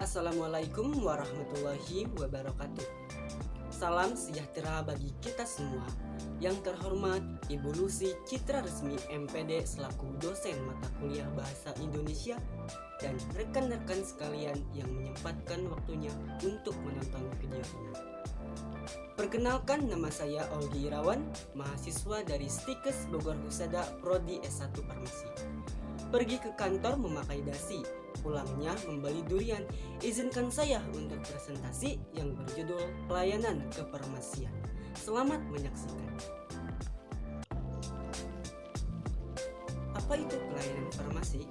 Assalamualaikum warahmatullahi wabarakatuh. Salam sejahtera bagi kita semua. Yang terhormat Ibu Lucy Citra Resmi MPD selaku dosen mata kuliah Bahasa Indonesia dan rekan-rekan sekalian yang menyempatkan waktunya untuk menonton video ini. Perkenalkan, nama saya Olgi Irawan, mahasiswa dari Stikes Bogor Husada Prodi S1 Farmasi. Pergi ke kantor memakai dasi, pulangnya membeli durian. Izinkan saya untuk presentasi yang berjudul Pelayanan Kefarmasian. Selamat menyaksikan. Apa itu pelayanan farmasi?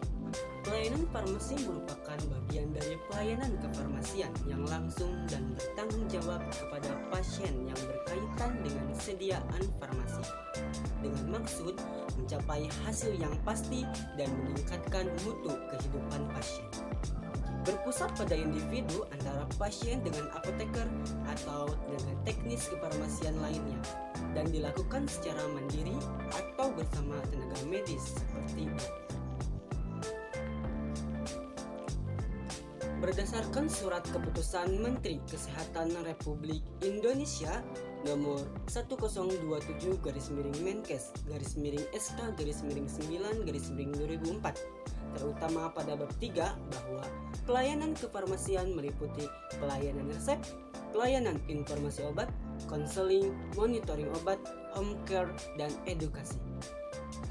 Pelayanan farmasi merupakan bagian dari pelayanan kefarmasian yang langsung dan bertanggung jawab kepada pasien yang berkaitan dengan sediaan farmasi, dengan maksud mencapai hasil yang pasti dan meningkatkan mutu kehidupan pasien. Berpusat pada individu antara pasien dengan apoteker atau dengan teknis kefarmasian lainnya, dan dilakukan secara mandiri atau bersama tenaga medis seperti dokter. Berdasarkan surat keputusan Menteri Kesehatan Republik Indonesia nomor 1027-Menkes/SK/9/2004, terutama pada bab 3 bahwa pelayanan kefarmasian meliputi pelayanan resep, pelayanan informasi obat, konseling, monitoring obat, home care, dan edukasi.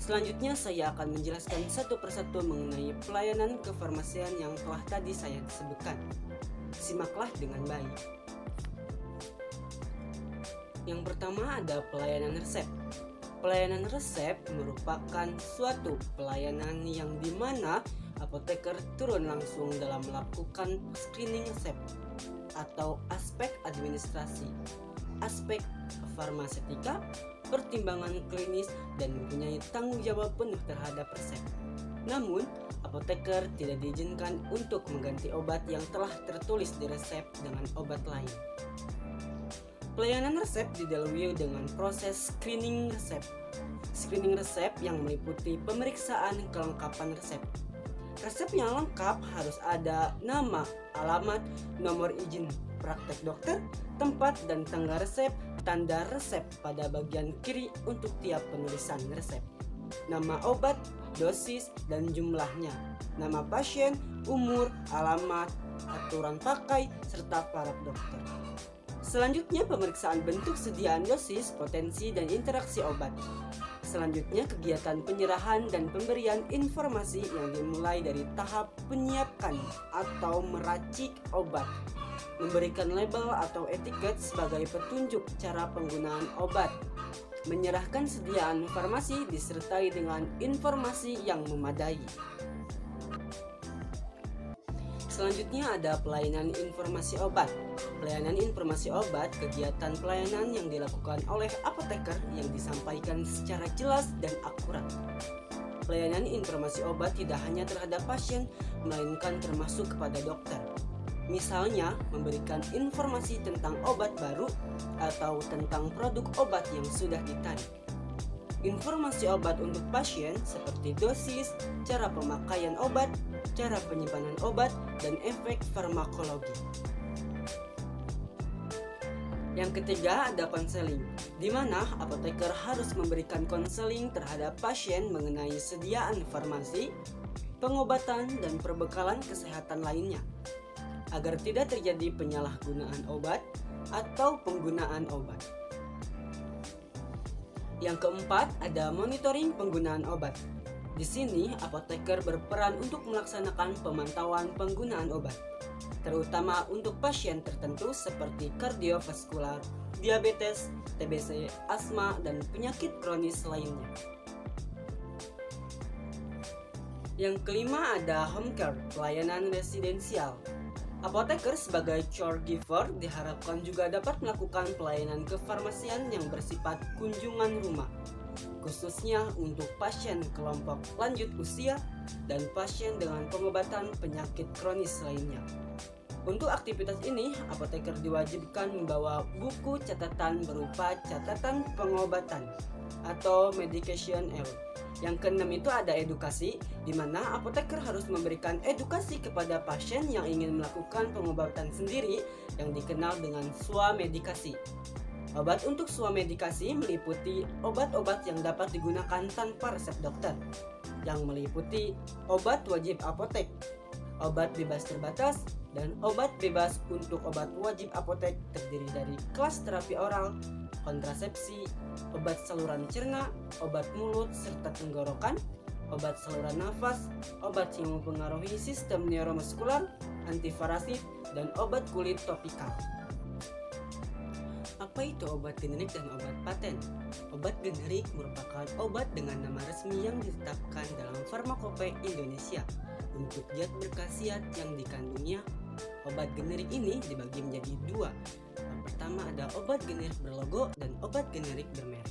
Selanjutnya saya akan menjelaskan satu persatu mengenai pelayanan kefarmasian yang telah tadi saya sebutkan. Simaklah dengan baik. Yang pertama ada pelayanan resep. Pelayanan resep merupakan suatu pelayanan yang dimana apoteker turun langsung dalam melakukan screening resep atau aspek administrasi, aspek farmasetika, pertimbangan klinis, dan mempunyai tanggung jawab penuh terhadap resep. Namun, apoteker tidak diizinkan untuk mengganti obat yang telah tertulis di resep dengan obat lain. Pelayanan resep didahului dengan proses screening resep. Screening resep yang meliputi pemeriksaan kelengkapan resep. Resep yang lengkap harus ada nama, alamat, nomor izin praktek dokter, tempat dan tanggal resep, tanda resep pada bagian kiri untuk tiap penulisan resep, nama obat, dosis, dan jumlahnya, nama pasien, umur, alamat, aturan pakai, serta paraf dokter. Selanjutnya pemeriksaan bentuk sediaan dosis, potensi, dan interaksi obat. Selanjutnya kegiatan penyerahan dan pemberian informasi yang dimulai dari tahap menyiapkan atau meracik obat, memberikan label atau etiket sebagai petunjuk cara penggunaan obat, menyerahkan sediaan farmasi disertai dengan informasi yang memadai. Selanjutnya ada pelayanan informasi obat. Pelayanan informasi obat kegiatan pelayanan yang dilakukan oleh apoteker yang disampaikan secara jelas dan akurat. Pelayanan informasi obat tidak hanya terhadap pasien, melainkan termasuk kepada dokter. Misalnya, memberikan informasi tentang obat baru atau tentang produk obat yang sudah ditarik. Informasi obat untuk pasien seperti dosis, cara pemakaian obat, cara penyimpanan obat, dan efek farmakologi. Yang ketiga ada konseling, di mana apoteker harus memberikan konseling terhadap pasien mengenai sediaan farmasi, pengobatan, dan perbekalan kesehatan lainnya, agar tidak terjadi penyalahgunaan obat atau penggunaan obat. Yang keempat ada monitoring penggunaan obat. Di sini apoteker berperan untuk melaksanakan pemantauan penggunaan obat, terutama untuk pasien tertentu seperti kardiovaskular, diabetes, TBC, asma, dan penyakit kronis lainnya. Yang kelima ada home care, pelayanan residensial. Apoteker sebagai caregiver diharapkan juga dapat melakukan pelayanan kefarmasian yang bersifat kunjungan rumah, khususnya untuk pasien kelompok lanjut usia dan pasien dengan pengobatan penyakit kronis lainnya. Untuk aktivitas ini, apoteker diwajibkan membawa buku catatan berupa catatan pengobatan atau medication error Yang keenam itu ada edukasi, di mana apoteker harus memberikan edukasi kepada pasien yang ingin melakukan pengobatan sendiri yang dikenal dengan swamedikasi. Obat untuk swamedikasi meliputi obat-obat yang dapat digunakan tanpa resep dokter, yang meliputi obat wajib apotek, obat bebas terbatas, dan obat bebas untuk obat wajib apotek terdiri dari kelas terapi oral, kontrasepsi, obat saluran cerna, obat mulut serta tenggorokan, obat saluran nafas, obat yang mempengaruhi sistem neuromuskular, antivarasit, dan obat kulit topikal. Apa itu obat generik dan obat paten? Obat generik merupakan obat dengan nama resmi yang ditetapkan dalam Farmakope Indonesia untuk zat berkhasiat yang dikandungnya. Obat generik ini dibagi menjadi dua. Yang pertama ada obat generik berlogo dan obat generik bermerek.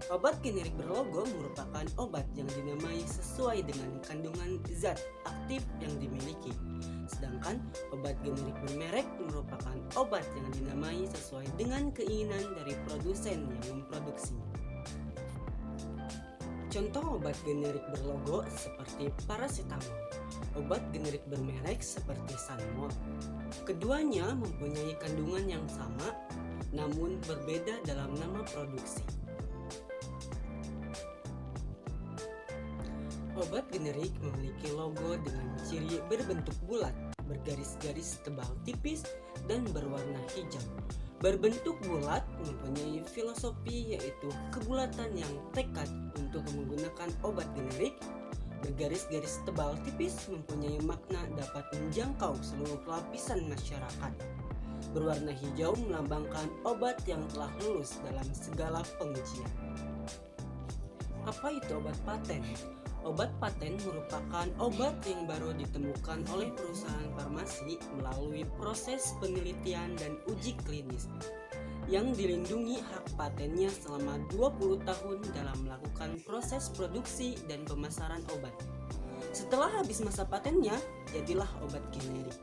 Obat generik berlogo merupakan obat yang dinamai sesuai dengan kandungan zat aktif yang dimiliki. Sedangkan obat generik bermerek merupakan obat yang dinamai sesuai dengan keinginan dari produsen yang memproduksinya. Contoh obat generik berlogo seperti paracetamol, obat generik bermerek seperti Sanmol. Keduanya mempunyai kandungan yang sama, namun berbeda dalam nama produksi. Obat generik memiliki logo dengan ciri berbentuk bulat, bergaris-garis tebal tipis, dan berwarna hijau. Berbentuk bulat mempunyai filosofi yaitu kebulatan yang tekad untuk menggunakan obat generik. Bergaris-garis tebal tipis mempunyai makna dapat menjangkau seluruh lapisan masyarakat. Berwarna hijau melambangkan obat yang telah lulus dalam segala pengujian. Apa itu obat paten? Obat paten merupakan obat yang baru ditemukan oleh perusahaan farmasi melalui proses penelitian dan uji klinis yang dilindungi hak patennya selama 20 tahun dalam melakukan proses produksi dan pemasaran obat. Setelah habis masa patennya, jadilah obat generik.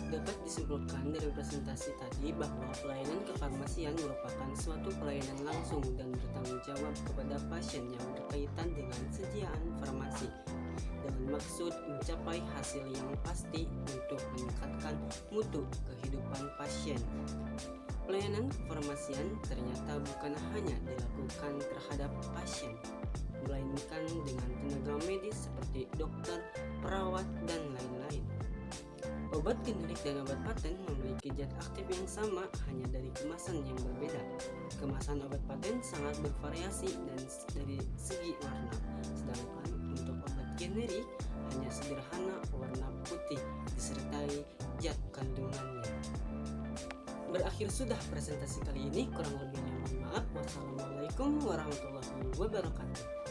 Dapat disimpulkan dari presentasi tadi bahwa pelayanan kefarmasian merupakan suatu pelayanan langsung dan bertanggung jawab kepada pasien yang berkaitan dengan sediaan farmasi dengan maksud mencapai hasil yang pasti untuk meningkatkan mutu kehidupan pasien. Pelayanan kefarmasian ternyata bukan hanya dilakukan terhadap pasien, melainkan dengan tenaga medis seperti dokter, perawat, dan lain-lain. Obat generik dan obat paten memiliki zat aktif yang sama, hanya dari kemasan yang berbeda. Kemasan obat paten sangat bervariasi dan dari segi warna, sedangkan untuk obat generik hanya sederhana warna putih disertai zat kandungannya. Berakhir sudah presentasi kali ini, kurang lebihnya mohon maaf. Wassalamualaikum warahmatullahi wabarakatuh.